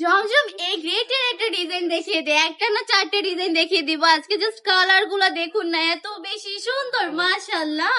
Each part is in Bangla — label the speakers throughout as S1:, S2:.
S1: জমজম এই গ্রেটের একটা ডিজাইন দেখিয়ে দে, একটা না চারটে ডিজাইন দেখিয়ে দিব আজকে। জাস্ট কালার গুলা দেখুন না, এত বেশি সুন্দর মাশাআল্লাহ।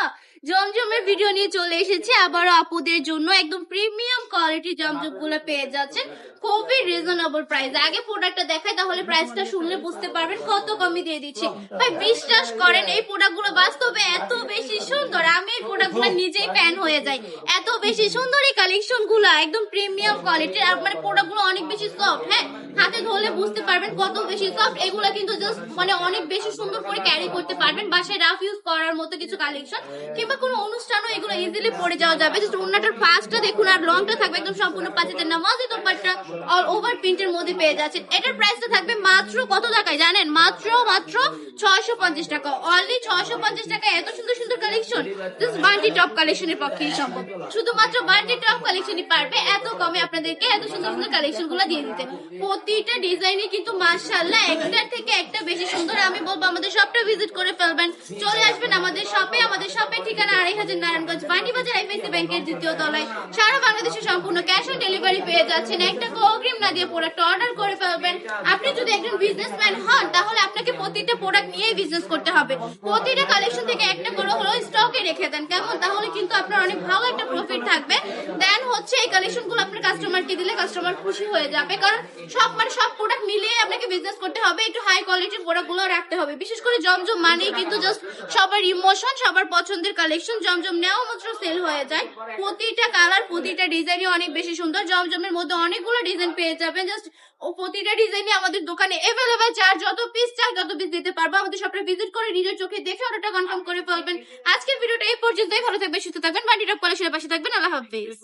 S1: জমজমের ভিডিও নিয়ে চলে এসেছি আবারও আপুদের জন্য। একদম প্রিমিয়াম কোয়ালিটি জমজম গুলো পেয়ে যাচ্ছে খুবই রিজনেবল প্রাইস। আগে প্রোডাক্টটা দেখাই, তাহলে প্রাইসটা শুনলে বুঝতে পারবেন কত কমই দিয়ে দিচ্ছি। ভাই বিশ্বাস করেন এই প্রোডাক্ট গুলো বাস্তবে এত বেশি সুন্দর, আমি এই প্রোডাক্ট গুলো নিজেই ফ্যান হয়ে যাই। এত বেশি সুন্দর এই কালেকশন গুলো, একদম প্রিমিয়াম কোয়ালিটির। আর মানে প্রোডাক্ট গুলো অনেক বেশি সফট, হ্যাঁ হাতে ধরলে বুঝতে পারবেন কত বেশি সফট। এগুলো কিন্তু জাস্ট মানে অনেক বেশি সুন্দর করে ক্যারি করতে পারবেন, বাসায় রাফ ইউজ করার মতো কিছু কালেকশন, কিংবা কোনো অনুষ্ঠানও এগুলো ইজিলি পরে যাওয়া যাবে। জাস্ট ওন্নাটার ফার্স্টটা দেখুন, আর লংটা থাকবে একদম সম্পূর্ণ পাঁচের নামাজি দোপাট্টা অল ওভার প্রিন্টের মধ্যে পেয়ে যাচ্ছেন। এটার প্রাইসটা থাকবে মাত্র কত টাকায় জানেন? মাত্র 650 টাকা। অনলি 650 টাকায় এত সুন্দর সুন্দর কালেকশন জাস্ট বান্টি টপ কালেকশনের পক্ষেই সম্ভব। শুধুমাত্র বান্টি টপ কালেকশনই পারবে এত কমে আপনাদেরকে এত সুন্দর সুন্দর কালেকশন গুলো দিয়ে দিতে। প্রতিটা ডিজাইনই কিন্তু মাশাআল্লাহ একটার থেকে একটা বেশি সুন্দর। আমি বলবো আমাদের শপটা ভিজিট করে ফেলবেন, চলে আসবেন আমাদের শপে। আমাদের শপের ঠিকানা 2500 নারায়ণগঞ্জ বান্ডি বাজার আইপিসি ব্যাংকের দ্বিতীয় তলায়। সারা বাংলাদেশে সম্পূর্ণ ক্যাশ অন ডেলিভারি পেয়ে যাচ্ছেন। একটা অগ্রিম না দিয়ে প্রোডাক্ট অর্ডার করে ফেলবেন। আপনি যদি একজন বিজনেসম্যান হন তাহলে আপনাকে প্রতিটা প্রোডাক্ট নিয়েই বিজনেস করতে হবে। প্রতিটা কালেকশন থেকে একটা করে হলো স্টকে রেখে দেন কেমন, তাহলে কিন্তু আপনার অনেক ভালো একটা প্রফিট থাকবে। দেন হচ্ছে এই কালেকশন গুলো আপনার কাস্টমারকে দিলে কাস্টমার খুশি হয়ে যাবে, কারণ সব প্রোডাক্ট মিলিয়ে আপনাকে বিজনেস করতে হবে। একটু হাই কোয়ালিটির প্রোডাক্ট গুলো রাখতে হবে। বিশেষ করে জমজম মানেই কিন্তু জাস্ট সবার ইমোশন, সবার পছন্দের কালেকশন। জমজম নেওয়া মাত্র সেল হয়ে যায়। প্রতিটা কালার প্রতিটা ডিজাইনই অনেক বেশি সুন্দর। জমজমের মধ্যে অনেকগুলো ডিজাইন পেয়ে যাবেন জাস্ট, ও প্রতিটা ডিজাইনই আমাদের দোকানে এভেলেবেল। যার যত পিস চাই তত পিস দিতে পারবো। আমাদের শপটা ভিজিট করে নিজের চোখে দেখে অর্ডারটা কনফার্ম করে ফেলবেন। আজকের ভিডিওটা এই পর্যন্তই। ভালো থাকবেন, সুস্থ থাকবেন, বান্ডি টপ কালেকশনের পাশে থাকবেন। আল্লাহ হাফেজ।